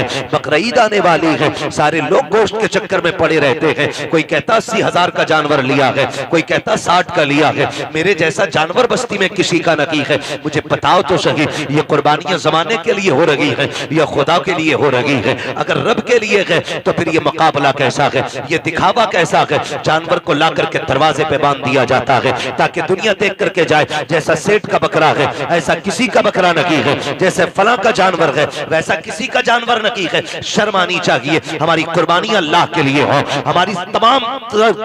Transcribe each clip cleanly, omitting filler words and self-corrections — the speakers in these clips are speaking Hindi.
हैं, बकरा ईद आने वाली है, सारे लोग गोश्त के चक्कर में पड़े रहते हैं। कोई कहता 80,000 का जानवर लिया है, कोई कहता 60 का लिया है। मेरे जैसा जानवर बस्ती में किसी का नहीं है। मुझे बताओ तो सही, ये कुर्बानियां जमाने के लिए हो रही है या खुदा के लिए हो रही है? अगर रब के लिए है तो फिर ये मुकाबला कैसा है, ये दिखावा कैसा है? जानवर को ला करके दरवाजे पे बांध दिया जाता है ताकि दुनिया देख करके जाए जैसा सेठ का बकरा है ऐसा किसी का बकरा नहीं है, जैसे फला का जानवर है वैसा किसी का जानवर नहीं है। शर्म आनी चाहिए। हमारी कुर्बानियां अल्लाह के लिए हो, हमारी तमाम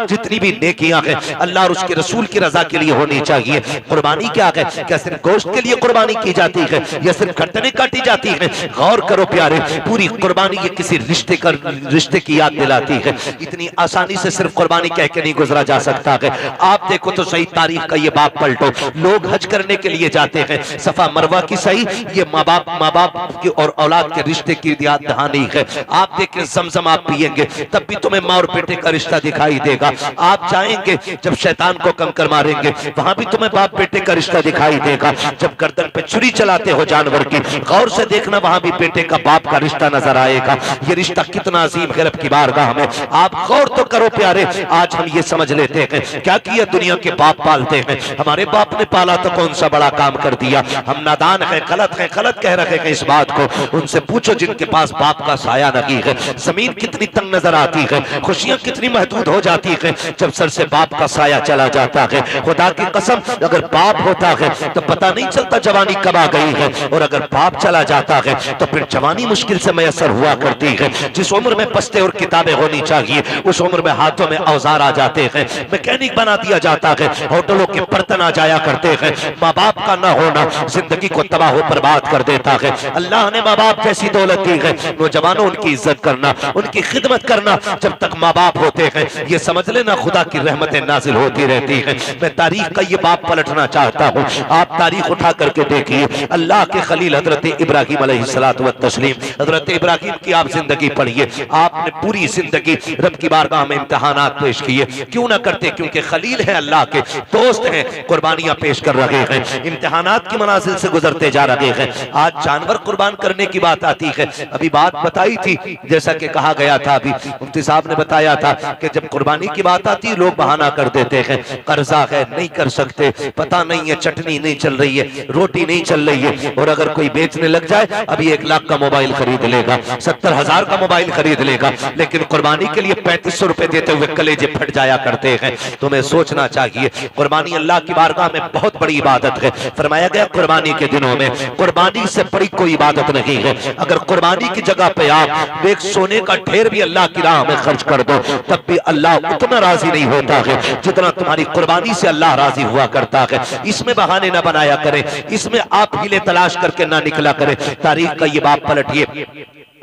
जितनी भी नेकियां हैं अल्लाह और उसके रसूल की रजा के लिए होनी चाहिए। कुर्बानी क्या है? क्या सिर्फ गोश्त के लिए कुर्बानी की जाती है या सिर्फ गर्दनें काटी जाती है? गौर करो प्यारे, पूरी कुर्बानी ये किसी रिश्ते की याद दिलाती है। इतनी आसानी से सिर्फ कुर्बानी कह के नहीं गुजरा जा सकता है। आप देखो तो सही तारीख का ये बाप पलटो, लोग हज करने के लिए जाते हैं, सफा मरवा की सही ये माँ बाप की और औलाद के रिश्ते की याद दहानी है। आप देखें जमजम आप पिएंगे तब भी तुम्हें माँ और बेटे का रिश्ता दिखाई देगा। आप जाएंगे जब शैतान को कंकर मारेंगे वहां भी तुम्हें बाप बेटे का रिश्ता दिखाई देगा। जब गर्दन पे छुरी चलाते हो जानवर की, गौर से देखना वहां भी बेटे का बाप का रिश्ता नजर आएगा। ये रिश्ता कितना अजीम है रब की बारगाह में। आप गौर तो करो प्यारे, आज हम ये समझ लेते हैं क्या किया दुनिया के बाप पालते हैं, हमारे बाप ने पाला तो कौन सा बड़ा काम कर दिया। हम नादान है, गलत कह रहे हैं इस बात को। उनसे पूछो जिनके पास बाप का साया नहीं है। जमीन कितनी तंग नजर आती है, खुशियां कितनी महदूद हो जाती है जब सर से बाप का साया चला जाता है। खुदा की कसम अगर बाप होता है तो पता नहीं चलता जवानी कब आ गई है, और अगर बाप चला जाता है तो फिर जवानी मुश्किल से मैसर हुआ करती है। जिस उम्र में पस्ते और किताबें होनी चाहिए उस उम्र में हाथों में औजार आ जाते हैं, मैकेनिक बना दिया जाता है, होटलों के बर्तन आ जाया करते हैं। माँ बाप का ना होना जिंदगी को तबाह बर्बाद कर देता है। अल्लाह ने माँ बाप जैसी दौलत दी है, नौजवानों उनकी इज्जत करना, उनकी खिदमत करना। जब तक माँ बाप होते हैं ये समझ लेना खुदा की रहमतें नाजिल होती रहती है। मैं तारीख का ये बाप पलटना चाहता हूँ। आप तारीख उठा करके देखिए, अल्लाह के खलील हजरत इब्राहिम अलैहिस्सलातु व तस्लीम, हजरत इब्राहिम की आप जिंदगी पढ़िए। आपने पूरी जिंदगी रब की बारगाह में इम्तिहानात पेश किए, क्यों ना करते? क्योंकि खलील है, अल्लाह के दोस्त हैं, कुर्बानियां पेश कर रहे हैं, इम्तिहानात की मनाजिल से गुजरते जा रहे हैं। आज जानवर कुर्बान करने की बात आती है। अभी बात बताई थी, जैसा कि कहा गया था, अभी मुफ्ती साहब ने बताया था कि जब कुर्बानी की बात आती है लोग बहाना कर देते हैं, कर्जा है नहीं कर सकते, पता नहीं है चटनी नहीं चल रही है, रोटी नहीं चल रही है। और अगर कोई बेचने लग जाए अभी 1 लाख का मोबाइल खरीद लेगा, 70,000 का मोबाइल खरीद लेगा, लेकिन कुर्बानी के लिए 3500 रुपए देते हुए कलेजे फट जाया करते हैं। तुम्हें सोचना चाहिए कुर्बानी अल्लाह की बारगाह में बहुत बड़ी इबादत है। फरमाया गया कुर्बानी के दिनों में कुर्बानी से बड़ी कोई इबादत नहीं है। अगर कुर्बानी की जगह पे आप एक सोने का ढेर भी अल्लाह की राह में खर्च कर दो तब भी अल्लाह उतना राजी नहीं होता है जितना तुम्हारी कुर्बानी से अल्लाह राजी हुआ करता है। इसमें बहाने ना बनाया करें, इसमें आप हीले तलाश करके ना निकला करें। तारीख का ये बाप पलटिए,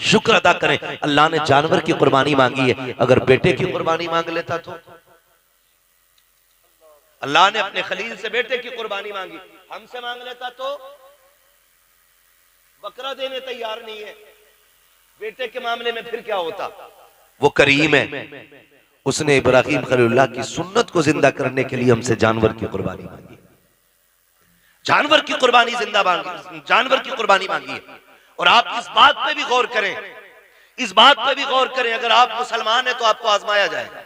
शुक्र अदा करें अल्लाह ने जानवर की कुर्बानी मांगी है। अगर बेटे की कुर्बानी मांग लेता तो अल्लाह ने अपने खलील से बेटे की कुर्बानी मांगी, हमसे मांग लेता तो बकरा देने तैयार नहीं है। बेटे के मामले में फिर क्या होता? वो करीम है, उसने इब्राहिम खलीलुल्लाह की सुन्नत को जिंदा करने के लिए हमसे जानवर की कुर्बानी मांगी, जानवर की कुर्बानी जिंदा मांगी, जानवर की कुर्बानी मांगी है। और आप इस बात पे भी गौर करें, इस बात पे भी गौर करें, अगर आप मुसलमान हैं तो आपको आजमाया जाएगा।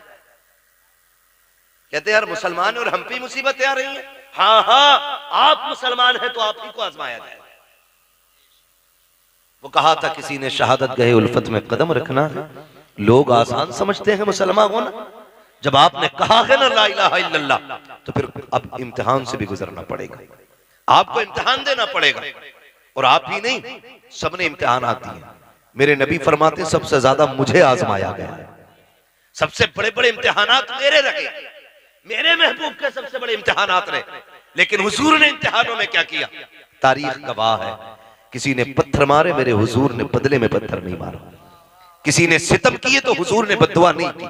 कहते यार मुसलमान और हम पे मुसीबतें आ रही हैं। हाँ हाँ, आप मुसलमान हैं तो आप ही को आजमाया जाएगा। वो कहा था किसी ने शहादत गए उल्फत में कदम रखना, लोग आसान समझते हैं मुसलमान होना। जब आपने कहा है ना ला इलाहा इल्लल्लाह तो फिर अब इम्तिहान से भी गुजरना पड़ेगा, आपको इम्तिहान देना पड़ेगा। और आप ही नहीं, सबने इम्तिहान आती है। मेरे नबी फरमाते सबसे ज्यादा मुझे आजमाया गया है, सबसे बड़े बड़े इम्तिहानात मेरे रहे, मेरे महबूब के सबसे बड़े इम्तिहानात रहे। लेकिन हुजूर ने इम्तिहानों में क्या किया? तारीख गवाह है, किसी ने पत्थर मारे मेरे हुजूर ने बदले में पत्थर नहीं मारा, किसी ने सितम किए तो हुजूर ने बद्दुआ नहीं की।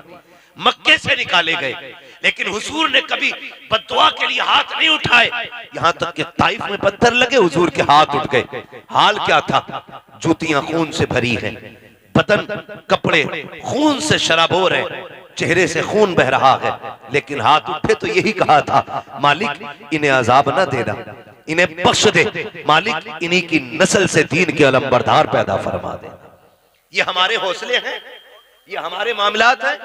मक्के से निकाले गए लेकिन हुजूर ने कभी बद्दुआ के लिए हाथ नहीं उठाए, यहां तक कि ताइफ में पत्थर लगे हुजूर के हाथ उठ गए। हाल क्या था? जूतियां खून से भरी हैं, बदन कपड़े खून से शराबोर है, चेहरे से खून बह रहा है, लेकिन हाथ उठे तो यही कहा था मालिक इन्हें अजाब ना देना, इन्हें बख्श दे, मालिक इन्हीं की नस्ल से दीन के अलम बरदार पैदा फरमा दे। ये हमारे हौसले हैं, ये हमारे मामलात हैं।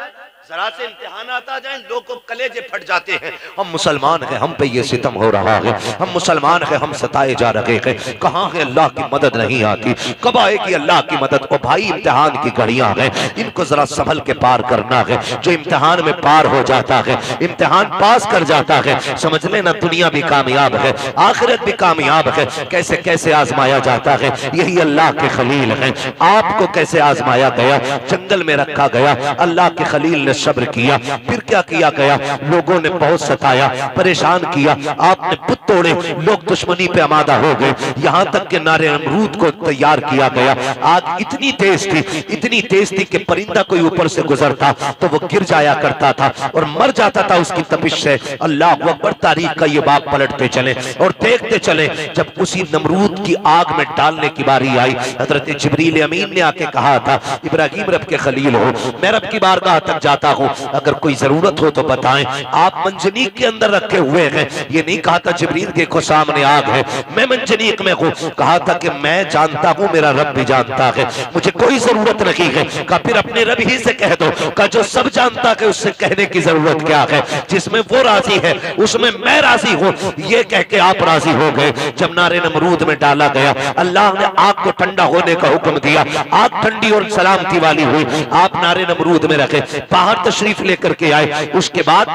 जरा से इम्तिहानात आ जाए लोग को कलेजे फट जाते हैं। हम मुसलमान हैं, हम पे ये सितम हो रहा है, हम मुसलमान हैं, हम सताए जा रहे हैं, कहाँ है अल्लाह की मदद नहीं आती, कब आएगी अल्लाह की मदद। ओ भाई इम्तिहान की घड़ियां हैं, इनको जरा संभल के पार करना है। जो इम्तिहान में पार हो जाता है, इम्तिहान पास कर जाता है, समझ लेना दुनिया भी कामयाब है, आखिरत भी कामयाब है। कैसे कैसे आजमाया जाता है, यही अल्लाह के खलील हैं। आपको कैसे आजमाया गया, जंगल में रखा गया, अल्लाह के खलील ने सब्र किया, फिर क्या किया गया, लोगों ने बहुत सताया, परेशान किया, आपने बुत तोड़े, लोग दुश्मनी पे आमादा हो गए, यहाँ तक के नारे नमरूद को तैयार किया गया। आग इतनी तेज थी कि परिंदा कोई ऊपर से गुजरता तो वो गिर जाया करता था और मर जाता था उसकी तपिश से। अल्लाह अकबर, तारीख का ये बाप पलटते चले और देखते चले। जब उसी नमरूद की आग में डालने की बारी आई, हजरत जिब्रील अमीन ने आके कहा था, इब्राहिम रब के खलील हो, मैं रब की बारगाह तक जाता हूँ, अगर कोई जरूरत हो तो बताएं। आप मंजनीक के अंदर रखे हुए हैं, ये नहीं कहा था जिब्रील देखो सामने आग है, मैं मंजनीक में हूँ, कहा था कि मैं जानता हूँ, मेरा रब भी जानता है, मुझे कोई जरूरत नहीं है। कहा फिर अपने रब ही से कह दो, कहा जो सब जानता है उससे कहने की जरूरत क्या है, जिसमें वो राजी है उसमें मैं राजी हूँ, ये कह के आप राजी हो गए। जब नारे नमरूद में डाला गया, अल्लाह ने आग को ठंडा होने का हुक्म दिया, आग ठंडी और सलामती वाली हुई, आप नारे नमरूद में रखे, बाहर तशरीफ लेकर के आए। उसके बाद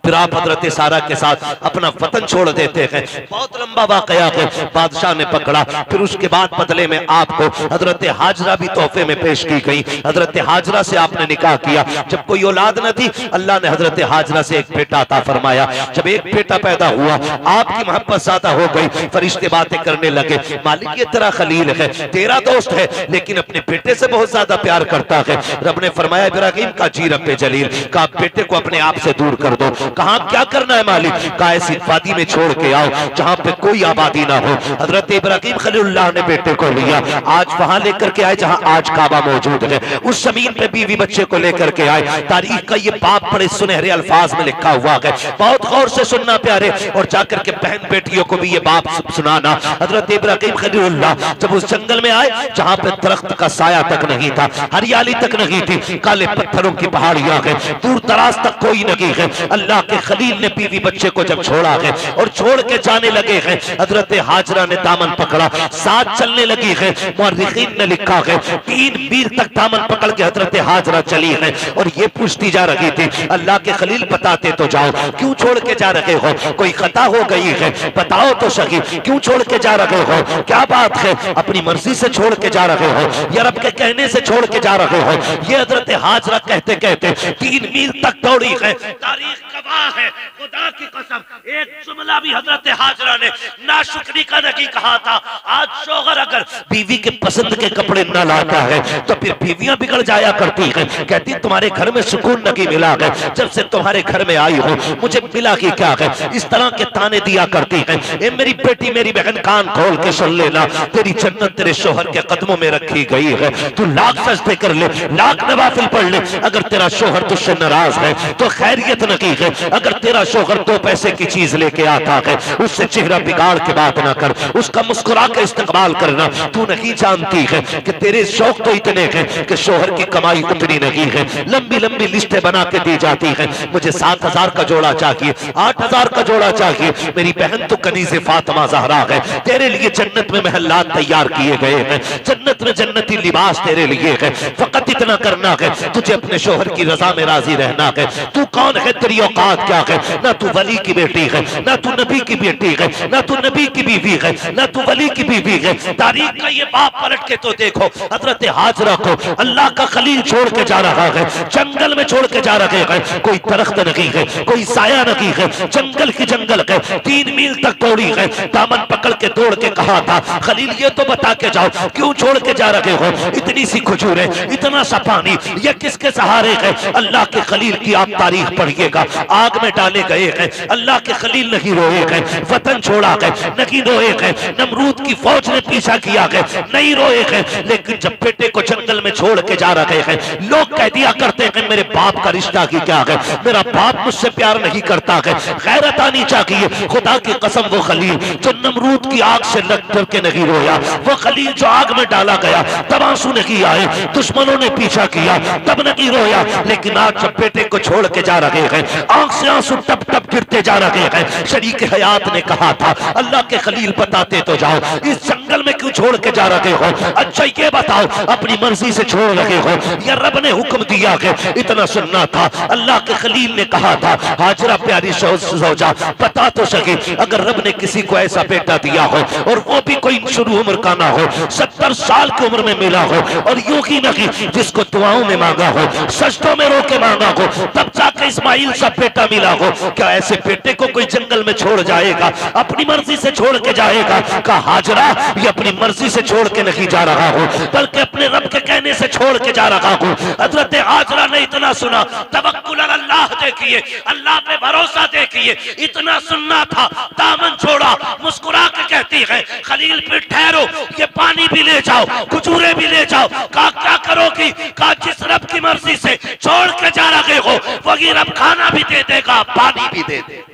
फिर आप हजरत सारा के साथ अपना वतन छोड़ देते हैं। बहुत लंबा वाकया है, बादशाह ने पकड़ा। फिर उसके बाद बदले में आपको हजरत हाजरा भी तोहफे में पेश की गई, हजरत हाजरा से आपने निकाह किया। जब कोई औलाद न थी, अल्लाह ने हजरत हाजरा से एक बेटा अता फरमाया। जब एक बेटा पैदा हुआ, आपकी मोहब्बत ज्यादा हो गई, फरिश्ते बातें करने लगे, मालिक ये तेरा खलील है, तेरा दोस्त है, लेकिन अपने बेटे से बहुत ज्यादा प्यार करता है। रब ने फरमाया इब्राहिम का जी रब्बे जलील का बेटे को अपने आप से दूर कर दो। कहा क्या करना है मालिक, कहा ऐसी वादी में छोड़ के आओ जहां पे कोई आबादी ना हो। हजरत इब्राहिम खलीलुल्लाह ने बेटे को लिया, आज वहां लेकर के आए जहां आज काबा मौजूद है, उस जमीन पे बीवी बच्चे को लेकर के आए। तारीख का ये बाप बड़े सुनहरे अल्फाज में लिखा हुआ है, बहुत गौर से सुनना प्यारे, और जाकर के बहन बेटियों को भी ये बाप सुनाना। हजरत इब्राहिम खलीलुल्लाह जब उस जंगल में आए जहां पे दरख्त का साया तक नहीं था, हरियाली तक नहीं थी, काले पत्थरों की पहाड़ियां है, दूर दराज तक कोई नहीं है। अल्लाह के खलील ने बीवी बच्चे को जब छोड़ा है और छोड़ के जाने लगे हैं, हजरत हाजरा ने दामन पकड़ा, साथ चलने लगी है। मुअर्रिखीन ने लिखा है 3 मील तक दामन पकड़ के हजरत हाजरा चली है और ये पूछती जा रही थी, अल्लाह के खलील बताते तो जाओ, क्यों छोड़ के जा रहे हो, कोई खता हो गई है, बताओ तो सही, क्यों छोड़ के जा रहे हो, क्या बात है, अपनी मर्जी से छोड़ के जा रहे हो या रब के कहने से छोड़ के जा रहे हो। ये हजरत हाजरा कहते कहते 3 मील तक दौड़ी है। तारीख गवाह है, खुदा की कसम, एक जुमला भी हजरत हाजरा ने नाशुक्री का नहीं कहा था। आज शौहर अगर बीवी के पसंद के कपड़े न लाता है तो फिर बीवियां बिगड़ जाया करती हैं, कहती तुम्हारे घर में सुकून नहीं मिला है, जब से तुम्हारे घर में आई हो मुझे मिला ही क्या है, इस तरह के ताने दिया करती हैं। ए मेरी बेटी मेरी बहन, कान खोल के सुन लेना, तेरी जन्नत तेरे शौहर के कदमों में रखी गई है। तू लाख सजदे कर ले, लाख नवाफिल पढ़ ले, अगर तेरा शौहर तुझसे नाराज है तो खैरियत नहीं है। अगर तेरा शौहर 2 पैसे की चीज लेके आता है, उससे चेहरा बिगाड़ के बात ना कर, उसका मुस्कुरा के इस्तेमाल करना। तू नहीं जानती है कि तेरे शौक तो इतने हैं कि शौहर की कमाई उतनी नहीं है। लंबी लंबी लिस्टें बना के दी जाती हैं, मुझे 7,000 का जोड़ा चाहिए, 8,000 का जोड़ा चाहिए। मेरी बहन तो कनीज़े फातिमा ज़हरा है, तेरे लिए जन्नत में महल्लात तैयार किए गए हैं, जन्नत में जन्नती लिबास तेरे लिए है। फकत इतना करना है, तुझे अपने शौहर की रजा में राजी रहना है। तू कौन है, तेरी औकात क्या है, ना तू वली की बेटी है, ना तू नबी की बेटी है, ना तू नबी की बीवी है, ना तू वली की बीवी है। तारीख का ये बाप पलट के तो देखो, हजरत हाजरा को अल्लाह का खलील छोड़ के जा रहा है, जंगल में छोड़ के जा रहे हैं, कोई दरख्त नहीं है, कोई साया नहीं है, जंगल की जंगल है। 3 मील तक दौड़ी है, दामन पकड़ के दौड़ के कहा था, खलील ये तो बता के जाओ क्यों छोड़ के जा रहे हो, इतनी सी खजूरें, इतना सा पानी, ये किसके सहारे है। अल्लाह के खलील की आप तारीख पढ़िएगा, आग में डाले गए हैं, अल्लाह के खलील नहीं रोए हैं, वतन छोड़ा है नहीं रोए हैं, नमरूद की फौज ने पीछा किया है नहीं रोए हैं, लेकिन जब बेटे को जंगल में छोड़ के जा रहे हैं लोग कह दिया करते हैं मेरे बाप का रिश्ता की क्या है, मेरा बाप मुझसे प्यार नहीं करता है। गैरत आनी चाहिए। खुदा की कसम वो खलील जो नमरूद की आग से लग कर के नहीं रोया, वो खलील जो आग में डाला गया तब आंसू नहीं आए, दुश्मनों ने पीछा किया तब नहीं रोया, लेकिन आज जब बेटे को छोड़ के जा रहे हैं आंख से आंसू टप टप गिरते जा रहे हैं। शरीक हयात ने कहा था अल्लाह के खलील बताते तो जाओ इस जंगल में क्यों छोड़ के जा रहे हो, अच्छा ये बताओ अपनी मर्जी से छोड़ रहे हो या रब ने हुक्म दिया है। इतना सुनना था। अल्लाह के खलील ने कहा था हाजरा प्यारी सौजा बता तो सके अगर रब ने किसी को ऐसा बेटा दिया हो और वो भी कोई शुरू उम्र का ना हो, 70 साल की उम्र में मिला हो और यूं ही नहीं जिसको दुआओं में मांगा हो, सजदों में रो के मांगा हो, तब जाके इस्माइल सा बेटा मिला हो, क्या ऐसे बेटे को कोई जंगल में छोड़ जाएगा, अपनी मर्जी से छोड़ के जाएगा? कहा हाजरा ये अपनी मर्जी से छोड़ के नहीं जा रहा हो बल्कि अपने रब के कहने से छोड़ के जा रहा हूं। हजरत हाजरा ने इतना सुना, तवक्कुल अल्लाह देखिए, अल्लाह पे भरोसा देखिए, इतना सुनना था, दामन छोड़ा, मुस्कुरा के कहती है खलील पे ठहरो, ये पानी भी ले जाओ, खजूरें भी ले जाओ। कहा क्या करोगी? कहा जिस रब की मर्जी से छोड़ के जा रहे हो वही रब खाना भी दे देगा, पानी भी दे देगा।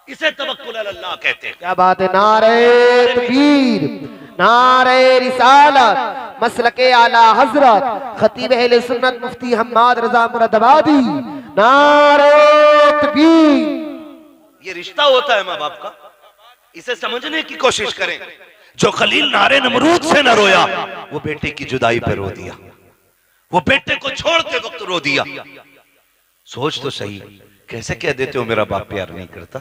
इसे तवक्कुल अल्लाह कहते हैं। क्या बात है। नारे तकबीर, नारे रिसालत, मसलके आला हजरत खतीब अहले सुन्नत मुफ्ती हम्माद रजा मुरादाबादी, नारे तकबीर। ये रिश्ता होता है माँ बाप का, इसे समझने की कोशिश करें। जो खलील नारे नमरूद से न रोया वो बेटे की जुदाई पे रो दिया, वो बेटे को छोड़ते वक्त रो दिया। सोच तो सही, कैसे कह देते हो मेरा बाप प्यार नहीं करता?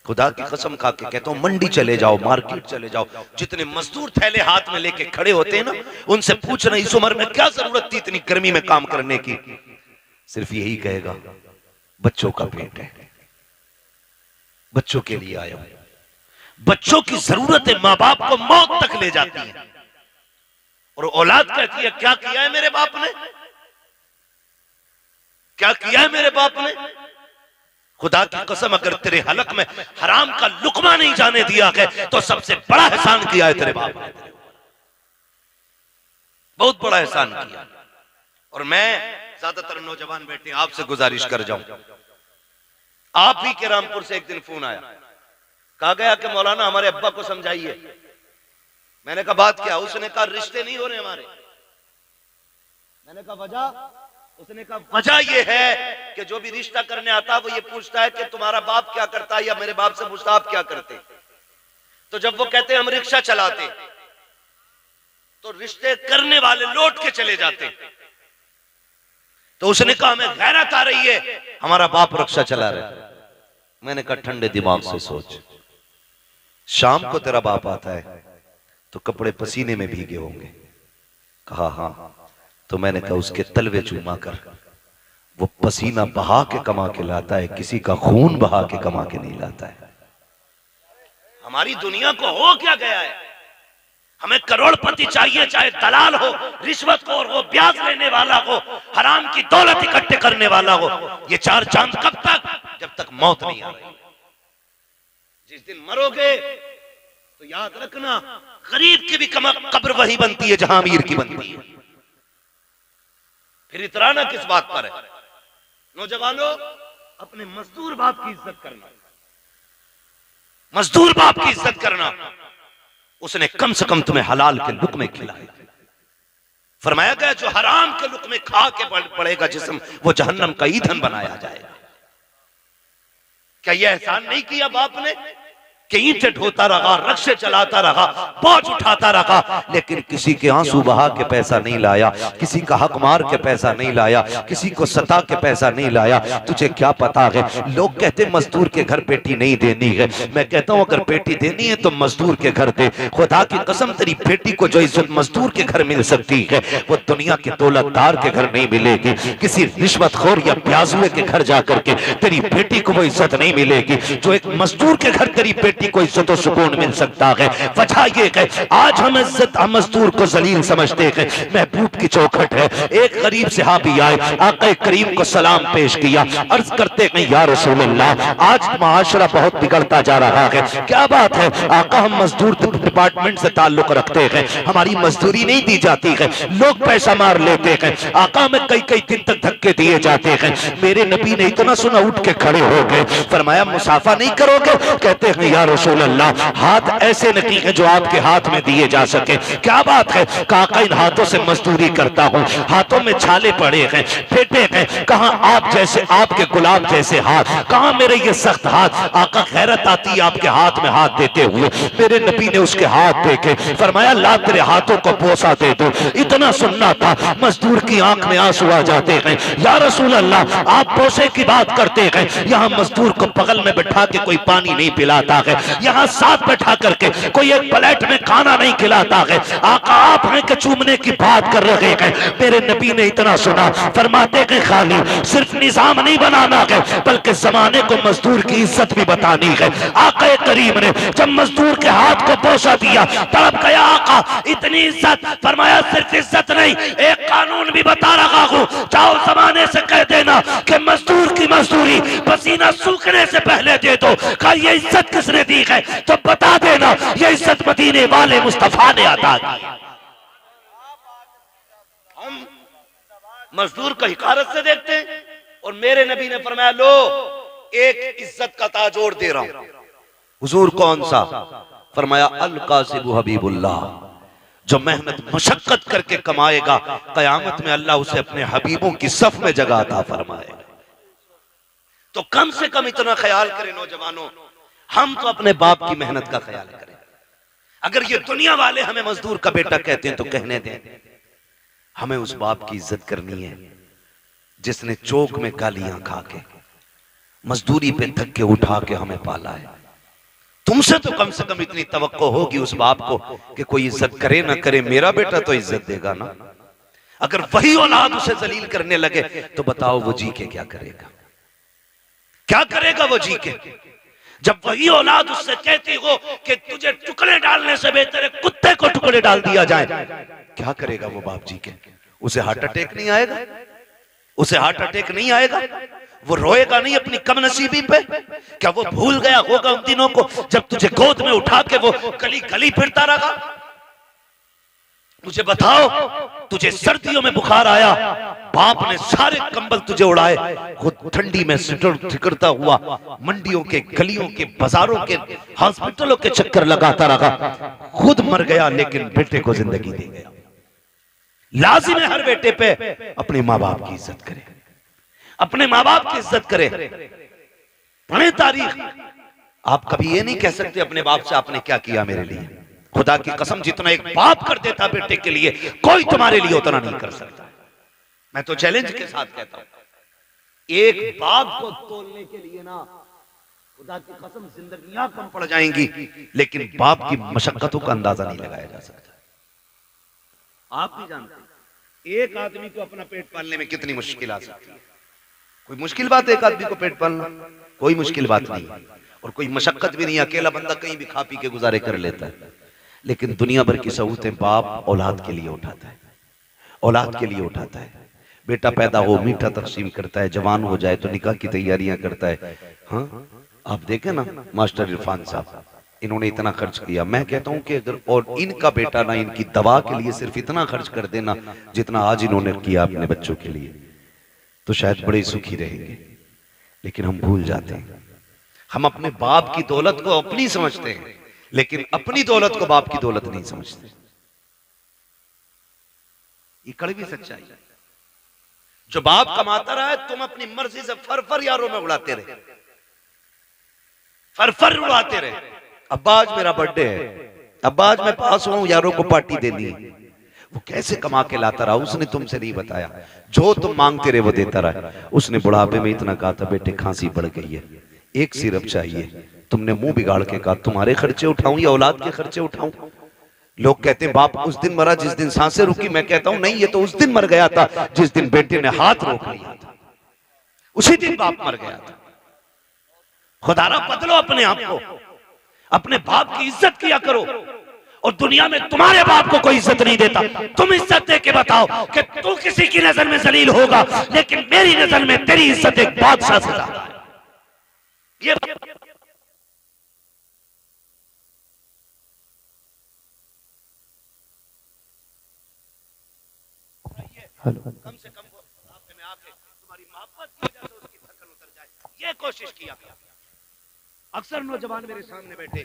खुदा की कसम खा के कहता हूं मंडी चले जाओ, मार्केट चले जाओ, जितने मजदूर थैले हाथ में लेके खड़े होते हैं ना, उनसे पूछना इस उम्र में क्या जरूरत थी इतनी गर्मी में काम करने की? सिर्फ यही कहेगा बच्चों का पेट है, बच्चों के लिए आया हूं। बच्चों की जरूरतें माँ बाप को मौत तक ले जाती है और औलाद कहती है क्या किया है मेरे बाप ने, क्या किया है मेरे बाप ने? खुदा की कसम अगर तेरे हलक में हराम का लुकमा नहीं जाने दिया है तो सबसे बड़ा एहसान किया है तेरे बाप ने, बहुत बड़ा एहसान किया। और मैं ज्यादातर नौजवान बेटे आपसे गुजारिश कर जाऊं, आप ही के रामपुर से एक दिन फोन आया, कहा गया कि मौलाना हमारे अब्बा को समझाइए। मैंने कहा बात क्या? उसने कहा रिश्ते नहीं हो रहे हमारे। मैंने कहा वजह? उसने कहा वजह यह है कि जो भी रिश्ता करने आता है वो ये पूछता है कि तुम्हारा बाप क्या करता है, या मेरे बाप से पूछता आप क्या करते। तो जब वो कहते हम रिक्शा चलाते तो रिश्ते करने वाले लौट के चले जाते। तो उसने कहा हमें गैरत आ रही है, हमारा बाप रिक्शा चला रहा है। मैंने कहा ठंडे दिमाग से सोच, शाम को तेरा बाप आता है तो कपड़े पसीने में भीगे होंगे। कहा हाँ। तो मैंने कहा उसके तलवे चूमा कर, वो पसीना बहा के कमा के लाता है, किसी का खून बहा के कमा के नहीं लाता है। हमारी दुनिया को हो क्या गया है? हमें करोड़पति चाहिए, चाहे दलाल हो, रिश्वतखोर हो, ब्याज लेने वाला हो, हराम की दौलत इकट्ठे करने वाला हो। ये चार चांद कब तक? जब तक मौत नहीं आ रही। जिस दिन मरोगे तो याद रखना गरीब की भी कब्र वही बनती है जहां अमीर की बनती है। फिर इतराना किस बात पर है? नौजवानों, अपने मजदूर बाप की इज्जत करना, मजदूर बाप की इज्जत करना। उसने कम से कम तुम्हें हलाल के लुक़्मे खिलाए। फरमाया गया जो हराम के लुक़्मे खा के पड़ेगा जिस्म, वो जहन्नम का ईंधन बनाया जाएगा। क्या यह एहसान नहीं किया बाप ने कि ईंटें ढोता रहा, रक्शे चलाता रहा, बोझ उठाता रहा, लेकिन किसी के आंसू बहा के पैसा नहीं लाया, किसी का हक मार के पैसा नहीं लाया, किसी को सता के पैसा नहीं लाया। तुझे क्या पता है? लोग कहते मजदूर के घर पेटी नहीं देनी है। मैं कहता हूं अगर पेटी देनी है तो मजदूर के घर दे। खुदा की कसम तेरी बेटी को जो इज्जत मजदूर के घर मिल सकती है वो दुनिया के दौलतदार के घर नहीं मिलेगी। किसी रिश्वतखोर या प्याजुए के घर जाकर के तेरी बेटी को वो इज्जत नहीं मिलेगी जो एक मजदूर के घर तेरी बेटी बेटी को इज्जत और सुकून मिल सकता है। वजह ये है आज हम इज्जत हम मजदूर को जलील समझते हैं। महबूब की चौखट है। एक गरीब सहाबी आए, आका करीम को सलाम पेश किया, अर्ज करते हैं या रसूल अल्लाह, आज माशरा बहुत बिगड़ता जा रहा है, क्या बात है? आका हम मजदूर डिपार्टमेंट से ताल्लुक रखते हैं, हमारी मजदूरी नहीं दी जाती है, लोग पैसा मार लेते हैं, आका में कई कई दिन तक धक्के दिए जाते हैं। मेरे नबी ने इतना सुना उठ के खड़े हो गए, फरमाया मुसाफा नहीं करोगे? कहते हैं या रसूल अल्लाह, हाथ ऐसे नहीं है जो आपके हाथ में दिए जा सके। क्या बात है? काका इन हाथों से मजदूरी करता हूं, हाथों में छाले पड़े हैं, फेटे हैं, कहां आप जैसे आपके गुलाम जैसे हाथ, कहां मेरे ये सख्त हाथ? आका खैरत आती है आपके हाथ में हाथ देते हुए। मेरे नबी ने उसके हाथ देखे, फरमाया ला तेरे हाथों को बोसा दे दो। इतना सुनना था, मजदूर की आंख में आंसू आ जाते हैं। या रसूल अल्लाह, आप बोसे की बात करते हैं, यहाँ मजदूर को बगल में बैठा के कोई पानी नहीं पिलाता है, यहाँ साथ बैठा करके कोई एक प्लेट में खाना नहीं खिलाता है। आका आप हैं कि चूमने की बात कर रहे हैं। मेरे नबी ने इतना सुना, फरमाते हैं खाली सिर्फ निजाम नहीं बनाना है, बल्कि जमाने को मजदूर की इज्जत भी बतानी है। आका करीम ने जब मजदूर के हाथ को बोसा दिया, तड़प गया आका, इतनी इज्जत, फरमाया सिर्फ इज्जत नहीं, एक कानून भी बता रहा हूं, जाओ जमाने से कह देना कि मजदूर की मजदूरी पसीना सूखने से पहले दे दो। कहा ये इज्जत किसने दी है? तो बता देना ये इज्जत मदीने वाले मुस्तफा ने अता की। हम मजदूर को हिकारत से देखते हैं, और मेरे नबी ने फरमाया लो एक इज्जत का ताजोड़ दे रहा हूं। हुजूर कौन सा? फरमाया अल कासिबु हबीबुल्लाह, जो मेहनत मशक्कत करके कमाएगा, कयामत में अल्लाह उसे अपने हबीबों की सफ में जगह अता फरमाएगा। तो कम से कम इतना ख्याल करें नौजवानों, हम तो अपने बाप की मेहनत का ख्याल करें। अगर ये दुनिया वाले हमें मजदूर का बेटा कहते हैं तो कहने दें, हमें उस बाप की इज्जत करनी है जिसने चौक में गालियां खा के, मजदूरी पे धक्के उठा के हमें पाला है। तुमसे तो कम से कम इतनी तवक्को होगी उस बाप को कि कोई इज्जत करे ना करे, मेरा बेटा तो इज्जत देगा ना। अगर वही औलाद उसे जलील करने लगे तो बताओ वो जी के क्या करेगा? क्या करेगा वो जी के? जब वही औलाद उससे कहती हो कि तुझे टुकड़े डालने से बेहतर है कुत्ते को टुकड़े डाल दिया जाए, क्या करेगा वो बाप जी के? उसे हार्ट अटैक नहीं आएगा? उसे हार्ट अटैक नहीं आएगा? वो रोएगा नहीं अपनी कमनसीबी पे? क्या वो भूल गया होगा उन दिनों को जब तुझे गोद में उठा के वो गली गली फिरता रहा? मुझे बताओ, तुझे सर्दियों में बुखार आया, बाप ने सारे कंबल तुझे उड़ाए, खुद ठंडी में सिकड़ता हुआ मंडियों के, गलियों के, बाजारों के, हॉस्पिटलों के चक्कर लगाता रहा, खुद मर गया लेकिन बेटे को जिंदगी दे गया। लाजिम है हर बेटे पे अपने माँ बाप की इज्जत करे, अपने माँ बाप की इज्जत करे। पढ़े तारीख, आप कभी ये नहीं कह सकते अपने बाप से आपने क्या किया मेरे लिए। खुदा की कसम, जितना एक बाप कर देता बेटे के लिए, कोई तुम्हारे लिए उतना नहीं कर सकता। मैं तो चैलेंज के साथ कहता हूं, एक बाप को तोलने के लिए ना खुदा की कसम जिंदगियां कम पड़ जाएंगी, लेकिन बाप की मशक्कतों का अंदाजा नहीं लगाया जा सकता। आप भी जानते हैं एक आदमी को अपना पेट पालने में कितनी मुश्किल आ सकती है। कोई मुश्किल बात है एक आदमी को पेट पालना? कोई मुश्किल बात नहीं, और कोई मशक्कत भी नहीं। अकेला बंदा कहीं भी खा पी के गुजारे कर लेता है, लेकिन दुनिया भर की सहूलतें बाप औलाद के लिए उठाता है, औलाद के लिए उठाता है। बेटा पैदा हो मीठा तकसीम करता है, जवान हो जाए तो निकाह की तैयारियां करता है। हाँ, आप देखें ना मास्टर इरफान साहब, इन्होंने इतना खर्च किया। मैं कहता हूं कि अगर और इनका बेटा ना इनकी दवा के लिए सिर्फ इतना खर्च कर देना जितना आज इन्होंने किया अपने बच्चों के लिए, तो शायद बड़े सुखी रहेंगे। लेकिन हम भूल जाते हैं, हम अपने बाप की दौलत को अपनी समझते हैं, लेकिन अपनी दौलत को बाप की दौलत नहीं समझते। ये कड़वी सच्चाई है। जो बाप कमाता रहा है, तुम अपनी मर्जी से फर यारों में उड़ाते रहे, फर उड़ाते रहे। अब्बा आज मेरा बर्थडे है, अब्बा आज मैं पास हुआ हूं, यारों को पार्टी देनी है। वो कैसे कमा के लाता रहा उसने तुमसे नहीं बताया। जो तुम मांगते रहे वो देता रहा। उसने बुढ़ापे में इतना कहा था, बेटे खांसी बढ़ गई है, एक सिरप चाहिए। तुमने मुंह बिगाड़ के कहा, तुम्हारे खर्चे उठाऊं या औलाद के खर्चे उठाऊं? लोग कहते हैं बाप उस दिन मरा जिस दिन सांसें रुकी। मैं कहता हूं नहीं, ये तो उस दिन मर गया था जिस दिन बेटे ने हाथ रोक लिया था, उसी दिन बाप मर गया था। खुदारा बदलो अपने आप को, अपने बाप की इज्जत किया करो। और दुनिया में तुम्हारे बाप को कोई इज्जत नहीं देता, तुम इज्जत दे के बताओ कि तू किसी की नजर में जलील होगा, लेकिन मेरी नजर में तेरी इज्जत एक बादशाह से ज्यादा है। ये कम से कम वो आपके में आके तुम्हारी मोहब्बत की वजह से उसकी थकन उतर जाए, ये कोशिश किया। अक्सर नौजवान मेरे सामने बैठे,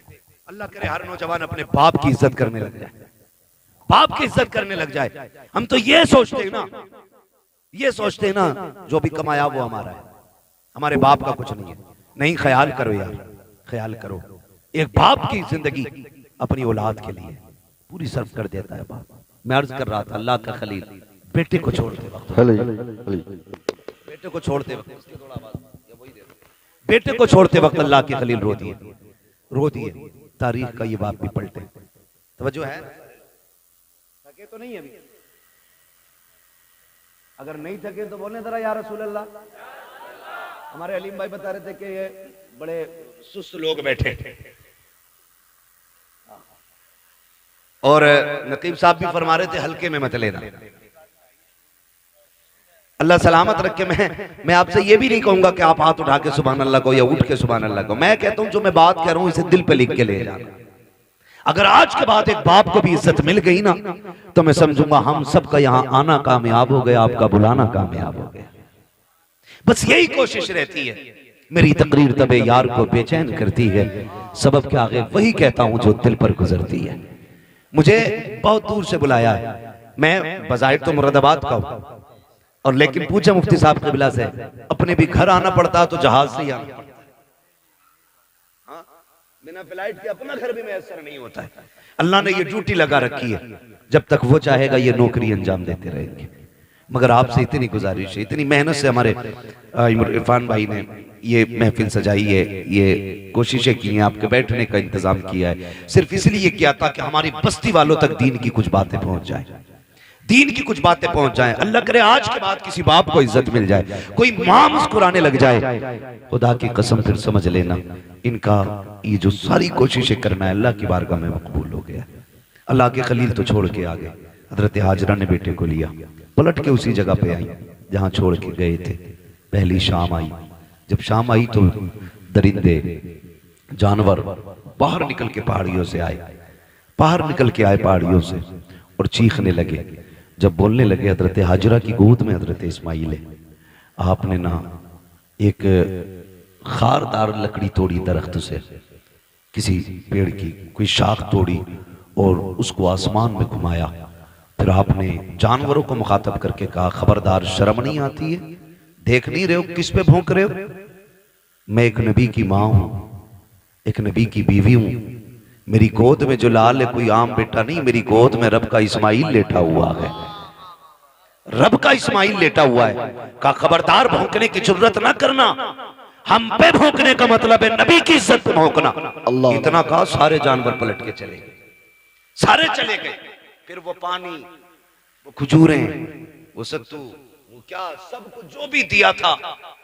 अल्लाह करे हर नौजवान अपने बाप की इज्जत करने लग जाए, बाप की इज्जत करने लग जाए। हम तो ये सोचते हैं ना, ये सोचते हैं ना जो भी कमाया वो हमारा है, हमारे बाप का कुछ नहीं है। नहीं, ख्याल करो यार, ख्याल करो। एक बाप की जिंदगी अपनी औलाद के लिए पूरी सर्व कर देता है बाप। मैं अर्ज कर रहा था, अल्लाह का खलील बेटे को छोड़ते वक्त, बेटे को छोड़ते वक्त, बेटे को छोड़ते वक्त अल्लाह के खलील रो दिए, रो दिए। तारीख का ये बाप भी पलटे। तवज्जो है? थके तो नहीं अभी? अगर नहीं थके तो बोले जरा या रसूल अल्लाह। हमारे अलीम भाई बता रहे थे कि ये बड़े सुस्त लोग बैठे, और नकीब साहब भी फरमा रहे थे हल्के में मत लेना। अल्लाह सलामत रखे। मैं आपसे ये भी नहीं कहूंगा कि आप हाथ उठा के सुभान अल्लाह को या उठ के सुभान अल्लाह को। मैं कहता हूं जो मैं बात कह रहा हूं इसे दिल पे लिख के ले जाना। अगर आज के बाद एक बाप को भी इज्जत मिल गई ना, तो मैं समझूंगा हम सबका यहां आना कामयाब हो गया, आपका बुलाना कामयाब हो गया। बस यही कोशिश रहती है। मेरी तकरीर तबे यार को बेचैन करती है, सबब के आगे वही कहता हूं जो दिल पर गुजरती है। मुझे बहुत दूर से बुलाया है, मैं बजाहिर तो मुरादाबाद का हूं, और लेकिन पूछा मुफ्ती साहब क़िबला से, अपने भी घर आना पड़ता तो जहाज से ही आना पड़ता। हाँ, बिना फ्लाइट के अपना घर भी मैसर नहीं होता है। अल्लाह ने ये ड्यूटी लगा रखी है, जब तक वो चाहेगा ये नौकरी अंजाम देते रहेंगे। मगर आपसे इतनी गुजारिश है, इतनी मेहनत से हमारे इरफान भाई ने ये महफिल सजाई है, ये कोशिशें की हैं, आपके बैठने का इंतजाम किया है, सिर्फ इसलिए किया था कि हमारी बस्ती वालों तक दीन की कुछ बातें पहुंच जाए, दीन की कुछ बातें पहुंच जाएं। अल्लाह करे आज के बाद किसी बाप को इज्जत मिल जाए, कोई मां मुस्कुराने लग जाए, खुदा की कसम फिर समझ लेना इनका ये जो सारी कोशिशें करना है अल्लाह की बारगाह में मकबूल हो गया। अल्लाह के खलील तो छोड़ के आ गए, हजरत हाजरा ने बेटे को लिया, पलट के उसी जगह पे आई जहां छोड़ के गए थे। पहली शाम आई, जब शाम आई तो दरिंदे जानवर बाहर निकल के पहाड़ियों से आए, बाहर निकल के आए पहाड़ियों से और चीखने लगे। जब बोलने लगे, हजरत हाजरा की गोद में हजरत इस्माइल है। आपने ना एक खारदार लकड़ी तोड़ी दरख्त से, किसी पेड़ की कोई शाख तोड़ी और उसको आसमान में घुमाया। फिर आपने जानवरों को मुखातब करके कहा, खबरदार शर्म नहीं आती है? देख नहीं रहे हो किस पे भौंक रहे हो? मैं एक नबी की माँ हूं, एक नबी की बीवी हूं। मेरी गोद में जो लाल है कोई आम बेटा नहीं, मेरी गोद में रब का इस्माइल लेटा हुआ है, रब का इस्माइल लेटा हुआ है। का खबरदार भौंकने की जरूरत ना करना, हम पे भौंकने का मतलब है नबी की इज्जत पे भौंकना। अल्लाह इतना कहा, सारे जानवर पलट के चले गए, सारे चले गए। फिर वो पानी, वो खजूरें, वो सत्तू, वो क्या सब कुछ जो भी दिया था,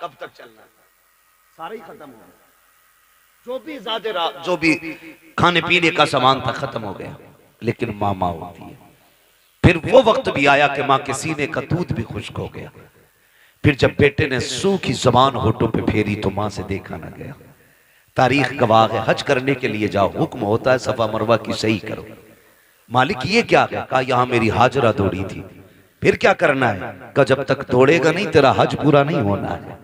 कब तक चलना, सारा ही खत्म हो गया। जो भी खाने पीने का सामान था खत्म हो गया। लेकिन माँ माँ होती है। फिर वो वक्त भी आया कि माँ के सीने का दूध भी खुश्क हो गया। फिर जब बेटे ने सूखी जबान होठों पे फेरी तो माँ से देखा ना गया। तारीख गवाह है, हज करने के लिए जाओ, हुक्म होता है सफा मरवा की सही करो। मालिक ये क्या है? कहा यहाँ मेरी हाजरा दौड़ी थी। फिर क्या करना है? कहा जब तक दौड़ेगा नहीं तेरा हज पूरा नहीं होना है,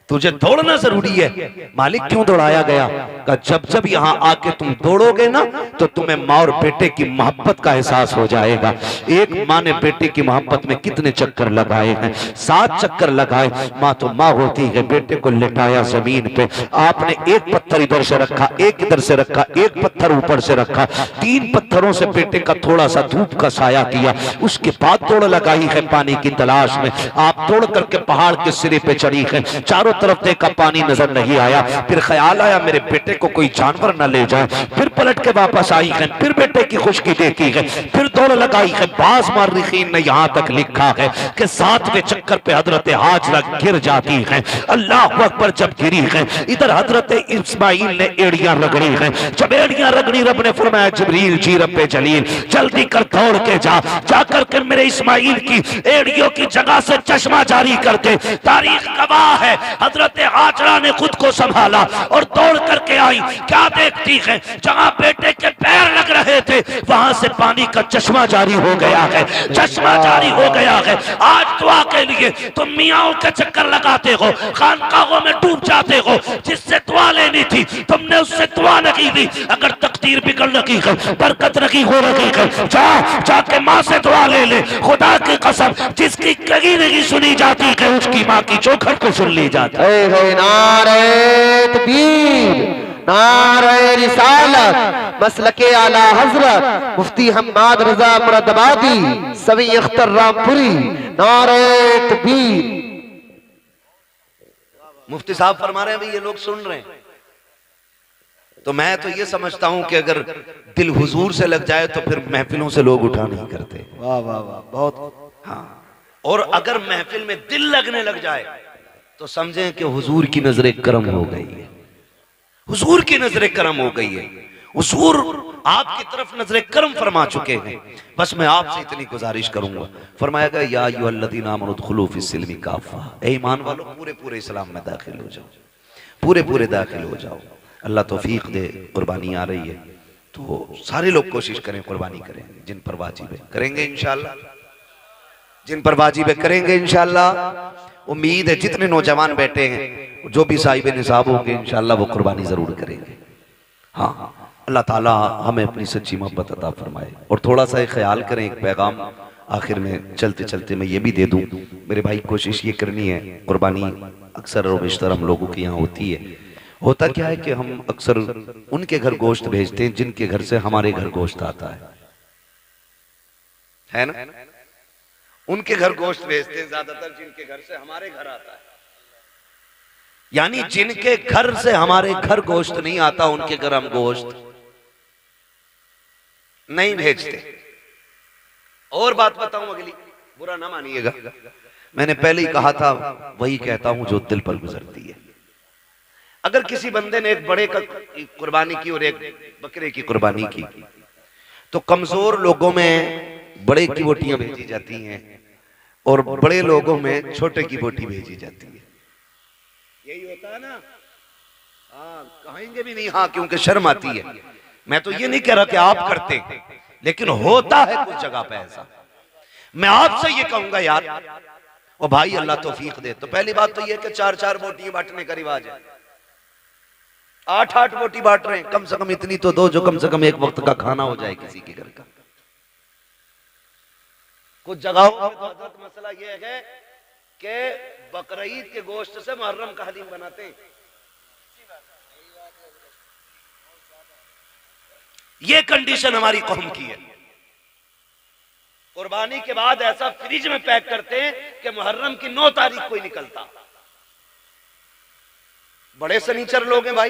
तुझे दौड़ना जरूरी है। मालिक क्यों दौड़ाया गया? का जब जब यहाँ आके तुम दौड़ोगे ना तो तुम्हें माँ और बेटे की मोहब्बत का एहसास हो जाएगा। एक माँ ने बेटे की मोहब्बत में कितने चक्कर लगाए हैं, 7 चक्कर लगाए। माँ तो माँ होती है। बेटे को लेटाया जमीन पे, आपने एक पत्थर इधर से रखा, एक इधर से रखा, एक पत्थर ऊपर से रखा, 3 पत्थरों से बेटे का थोड़ा सा धूप का साया किया। उसके बाद दौड़ लगाई है पानी की तलाश में। आप दौड़ करके पहाड़ के सिरे पे चढ़ी है, चारों तरफ देखा, पानी नजर नहीं आया। फिर ख्याल आया मेरे बेटे को कोई जानवर न ले जाए। फिर पलट के वापस आई है, फिर बेटे की खुशकी देखी है, फिर दौड़ लगाई है। बाज मार्रिखीन ने यहाँ तक लिखा है कि 7वें चक्कर पे हजरत हाजरा गिर जाती है। अल्लाह अकबर, जब गिरी है इधर हजरत इस्माइल ने एड़ियां रगड़ी है। जब एड़ियां रगड़ी, रब ने फरमाया जिब्रील जी रब्बे जलील जल्दी कर दौड़ के जाकर के मेरे इस्माइल की एड़ियों की जगह से चश्मा जारी करके। तारीख गवाह है हजरत हाजरा ने खुद को संभाला और दौड़ करके आई। क्या देखती है, जहां बेटे के पैर लग रहे थे वहां से पानी का चश्मा जारी हो गया है, चश्मा जारी हो गया है। आज दुआ के लिए तुम मियाओं के चक्कर लगाते हो, खानकाहों में डूब जाते हो। जिससे दुआ लेनी थी तुमने उससे दुआ नहीं दी। अगर तकदीर बिगड़ रही है, बरकत नहीं हो रही है, जाके माँ से दुआ ले ले। खुदा की कसम, जिसकी कहीं नहीं सुनी जाती है उसकी माँ की चौखट को सुन ली जाती है। नारे तकबीर, नारे रिसालत, मसलके आला हजरत मुफ्ती हम्माद रजा मुरादाबादी, सवी अख्तर रामपुरी। नारे तकबीर। मुफ्ती साहब फरमा रहे हैं भाई ये लोग सुन रहे हैं, तो मैं तो ये समझता हूं कि अगर दिल हुजूर से लग जाए तो फिर महफिलों से लोग उठा नहीं करते। वाह वाह वाह, बहुत। हाँ, और अगर महफिल में दिल लगने लग जाए तो समझें कि हुजूर की नजर करम हो गई है, हुजूर की नजर करम हो गई है। हुजूर आपकी तरफ नजर करम फरमा चुके हैं। बस मैं आपसे इतनी गुजारिश करूंगा, फरमाया गया या अय्युहल्लज़ीना आमनू उदखुलू फिस्सिल्मी काफ़ा, ए ईमान वालों पूरे पूरे इस्लाम में दाखिल हो जाओ, पूरे पूरे दाखिल हो जाओ। अल्लाह तौफीक दे। कुर्बानी आ रही है तो सारे लोग कोशिश करें, कुर्बानी करें। जिन पर वाजिब है करेंगे इंशाअल्लाह, जिन पर वाजिब है करेंगे इंशाअल्लाह। उम्मीद है जितने नौजवान बैठे हैं जो भी साहिब निसाब होंगे इंशाअल्लाह वो कुर्बानी जरूर करेंगे। हाँ, अल्लाह ताला हमें अपनी सच्ची मोहब्बत अता फरमाए। और थोड़ा सा ख्याल करें, एक पैगाम आखिर में चलते चलते मैं ये भी दे दूं। मेरे भाई कोशिश ये करनी है, कुर्बानी अक्सर और बेशतर हम लोगों के यहाँ होती है। होता क्या है कि हम अक्सर उनके घर गोश्त भेजते हैं जिनके घर से हमारे घर गोश्त आता है ना। उनके घर गोश्त भेजते हैं ज्यादातर जिनके घर से हमारे घर आता है। यानी जिनके घर से हमारे घर गोश्त नहीं आता उनके घर हम गोश्त नहीं भेजते। और बात बताऊं अगली, बुरा ना मानिएगा, मैंने पहले ही कहा था, वही कहता हूं जो दिल पर गुजरती है। अगर किसी बंदे ने एक बड़े का कुर्बानी की और एक बकरे की कुर्बानी की तो कमजोर लोगों में बड़े की बोटियां भेजी जाती हैं और बड़े लोगों में छोटे की बोटी भेजी जाती है। यही होता है ना। हाँ, कहेंगे भी नहीं हाँ, क्योंकि शर्म आती है। मैं तो ये नहीं कह रहा कि आप करते, लेकिन होता है कुछ जगह पे ऐसा। मैं आपसे ये कहूंगा यार, ओ भाई अल्लाह तौफीक दे। तो पहली बात तो ये कि 4-4 बोटियां बांटने का रिवाज है, 8-8 बोटी बांट रहे हैं। कम से कम इतनी तो दो जो कम से कम एक वक्त का खाना हो जाए किसी के घर का। कुछ जगहों पर तो मसला ये है कि बकरीद के गोश्त से मुहर्रम का हलीम बनाते हैं। ये कंडीशन हमारी कौम की है। कुर्बानी के बाद ऐसा फ्रिज में पैक करते हैं कि मुहर्रम की 9 तारीख को ही निकलता। बड़े सनीचर लोग हैं भाई।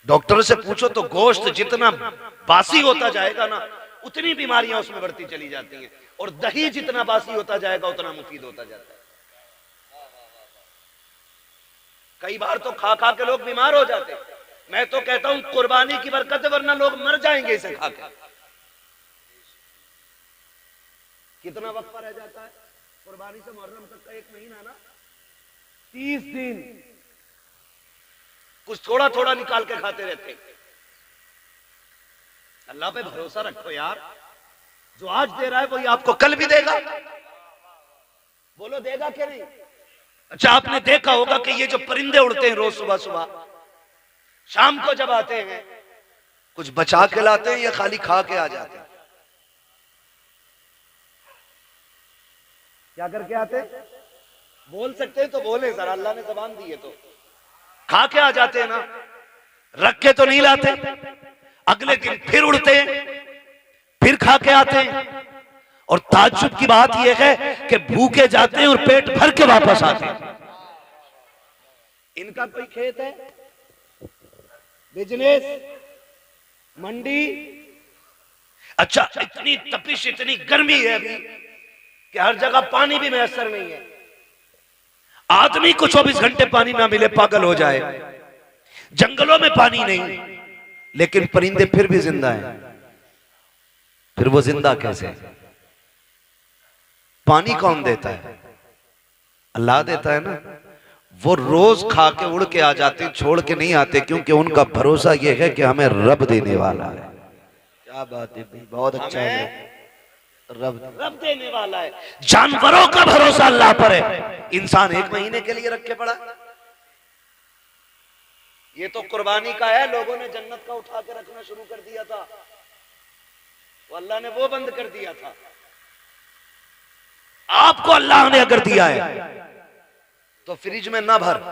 डॉक्टर से पूछो तो गोश्त जितना बासी होता जाएगा ना उतनी बीमारियां उसमें बढ़ती चली जाती हैं, और दही जितना बासी होता जाएगा उतना मुफीद होता जाता है। कई बार तो खा खा के लोग बीमार हो जाते हैं। मैं तो कहता हूं कुर्बानी की बरकत है, वरना लोग मर जाएंगे इसे खा के। कितना वक्त रह जाता है कुर्बानी से मुहर्रम तक का? 1 महीना ना, 30 दिन। कुछ थोड़ा थोड़ा निकाल के खाते रहते। अल्लाह पे भरोसा रखो यार, जो आज दे रहा है वही आपको कल भी देगा। बोलो देगा कि नहीं? अच्छा, आपने देखा होगा कि ये जो परिंदे उड़ते हैं रोज सुबह सुबह, शाम को जब आते हैं कुछ बचा के लाते हैं या खाली खा के आ जाते हैं? क्या करके आते? बोल सकते हैं तो बोले सर, अल्लाह ने ज़बान दी है तो। खा के आ जाते हैं ना, रख के तो नहीं लाते। अगले दिन फिर उड़ते हैं, फिर खा के आते हैं। और ताज्जुब की बात यह है कि भूखे जाते हैं और पेट भर के वापस आते हैं। इनका कोई खेत है, बिजनेस, मंडी। अच्छा, इतनी तपिश, इतनी गर्मी है अभी कि हर जगह पानी भी मैसर नहीं है। आदमी को 24 घंटे पानी ना मिले पागल हो जाए। जंगलों में पानी नहीं, लेकिन परिंदे फिर भी जिंदा हैं। फिर वो जिंदा कैसे? पानी कौन देता है? अल्लाह देता है ना। वो रोज खा के उड़ के आ जाते, छोड़ के नहीं आते, क्योंकि उनका भरोसा ये है कि हमें रब देने वाला है। क्या बात है भाई, बहुत अच्छा है। रब देने वाला है। जानवरों का भरोसा अल्लाह पर है। इंसान 1 महीने के लिए रख के पड़ा। ये तो कुर्बानी का है। लोगों ने जन्नत का उठा के रखना शुरू कर दिया था, वो अल्लाह ने वो बंद कर दिया था। आपको अल्लाह ने अगर दिया है तो फ्रिज में ना भर।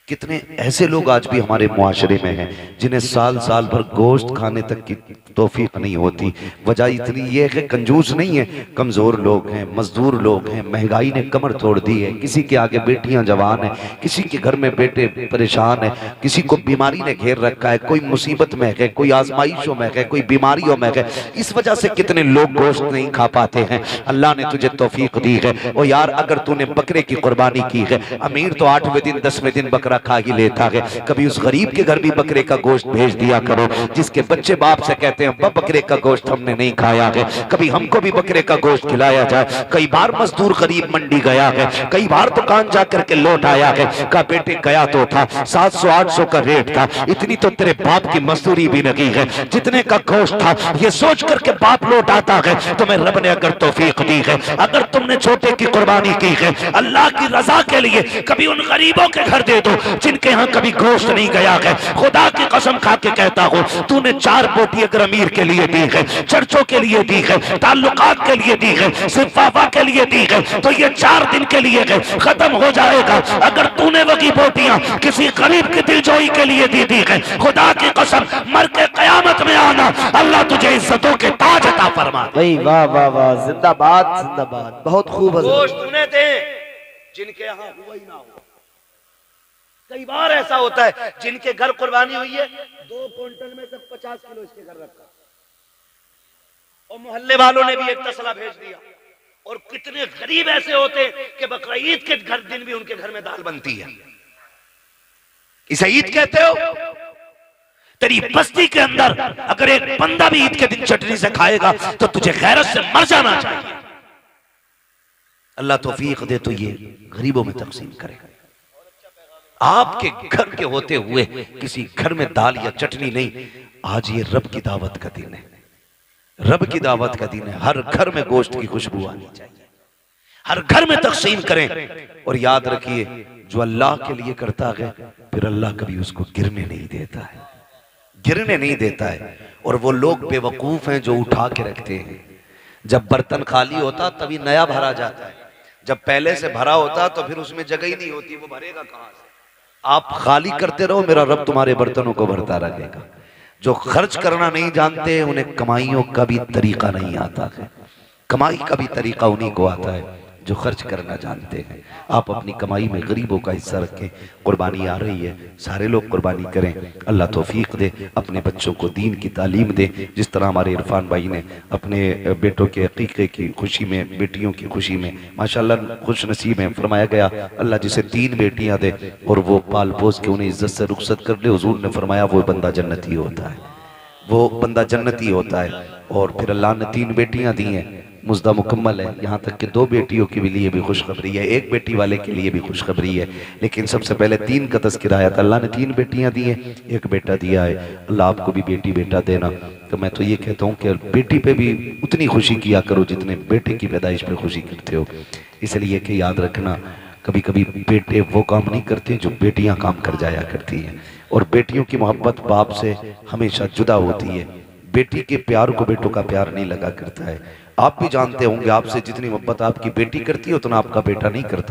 कितने ऐसे लोग आज भी हमारे मुआशरे में हैं जिन्हें साल साल भर गोश्त खाने तक की तौफीक नहीं होती। वजह इतनी ये है, कंजूस नहीं है, कमजोर लोग हैं, मजदूर लोग हैं, महंगाई ने कमर तोड़ दी है। किसी के आगे बेटियां जवान है, किसी के घर में बेटे परेशान है, किसी को बीमारी ने घेर रखा है, कोई मुसीबत में है, कोई आजमाइशों में है, कोई बीमारियों में है। इस वजह से कितने लोग गोश्त नहीं खा पाते हैं। अल्लाह ने तुझे तौफीक दी है। ओ यार, अगर तूने बकरे की कुर्बानी की है, अमीर तो 8वें दिन 10वें दिन बकरा खा ही लेता है। कभी उस गरीब के घर भी बकरे का गोश्त भेज दिया करो, जिसके बच्चे बाप से कहते हैं बकरे का गोश्त हमने नहीं खाया है। कभी हमको भी बकरे का गोश्त खिलाया जाए। कई बार मजदूर गरीब मंडी गया है, कई बार दुकान जाकर के लौट आया है, का बेटे गया तो था 700-800 का रेट था, इतनी तो तेरे बाप की मजदूरी भी लगी है, जितने का गोश्त था ये सोच करके बाप लौट आता है। तुम्हें रब ने अगर तौफीक दी है, अगर तुमने छोटे की कुर्बानी की है अल्लाह की रजा के लिए, कभी उन गरीबों के घर दे दो जिनके यहाँ कभी गोश्त नहीं गया है। खुदा की कसम खा के कहता हूँ, तूने 4 बोटी अगर अमीर के लिए दी है, चर्चों के लिए दी है, ताल्लुकात के लिए दी है, सिर्फ वाफा के लिए दी है, तो ये 4 दिन के लिए है, खत्म हो जाएगा। अगर तूने वही बोटियां किसी गरीब की दिलजोई के लिए दी है, खुदा की कसम मर के कयामत में आना, अल्लाह तुझे इज्जतों के ताज अता फरमा। भाई वाह वाह वाह, जिंदाबाद जिंदाबाद, बहुत खूब। गोश्त तूने दे जिनके यहाँ हुआ ही ना हो। कई बार ऐसा होता है जिनके घर कुर्बानी हुई है, 2 क्विंटल में से 50 किलो इसके घर रखा, और मोहल्ले वालों ने भी एक तसला भेज दिया। और कितने गरीब ऐसे होते हैं कि बकरा ईद के घर दिन भी उनके घर में दाल बनती है। इसे ईद कहते हो? तेरी बस्ती के अंदर अगर एक बंदा भी ईद के दिन चटनी से खाएगा तो तुझे गैरत से मर जाना चाहिए। अल्लाह तौफीक दे तो ये गरीबों में तकसीम करेगा। आपके घर के होते हुए किसी घर में दाल या चटनी नहीं। आज ये रब की दावत का दिन है, रब की दावत का दिन है। हर घर में गोश्त की खुशबू आनी चाहिए, हर घर में तकसीम करें। और याद रखिए, जो अल्लाह के लिए करता है फिर अल्लाह कभी उसको गिरने नहीं देता है, गिरने नहीं देता है। और वो लोग बेवकूफ हैं जो उठा के रखते हैं। जब बर्तन खाली होता तभी नया भरा जाता है, जब पहले से भरा होता तो फिर उसमें जगह ही नहीं होती, वो भरेगा कहां से? आप खाली करते रहो, मेरा रब तुम्हारे बर्तनों को भरता रहेगा। जो खर्च करना नहीं जानते उन्हें कमाइयों का भी तरीका नहीं आता है। कमाई का भी तरीका उन्हीं को आता है जो खर्च करना जानते हैं। आप अपनी कमाई में गरीबों का हिस्सा रखें। कुर्बानी आ रही है, सारे लोग कुर्बानी करें। अल्लाह तौफीक दे, अपने बच्चों को दीन की तालीम दे। जिस तरह हमारे इरफान भाई ने अपने बेटों के अकीक़े की खुशी में, बेटियों की खुशी में माशाल्लाह खुश नसीब हैं। फरमाया गया अल्लाह जिसे 3 बेटियां दे और वो पाल पोस के उन्हें इज्जत से रुखसत कर ले, हुजूर ने फरमाया वो बंदा जन्नती होता है, वो बंदा जन्नती होता है। और फिर अल्लाह ने 3 बेटियां दी हैं, मुज्दा मुकम्मल है। यहाँ तक कि 2 बेटियों के लिए भी खुशखबरी है, 1 बेटी वाले के लिए भी खुशखबरी है। लेकिन सबसे पहले 3 का तज़किरा आया था। अल्लाह ने 3 बेटियां दी हैं, 1 बेटा दिया है। अल्लाह आपको भी बेटी बेटा देना। तो मैं तो ये कहता हूँ कि बेटी पे भी उतनी खुशी किया करो जितने बेटे की पैदाइश पे खुशी करते हो। इसलिए कि याद रखना, कभी कभी बेटे वो काम नहीं करते जो बेटियां काम कर जाया करती हैं। और बेटियों की मोहब्बत बाप से हमेशा जुदा होती है। बेटी के प्यार को बेटों का प्यार नहीं लगा करता है। आप भी जानते होंगे, आपसे जितनी मोहब्बत आपकी बेटी करती है उतना आपका बेटा नहीं करता।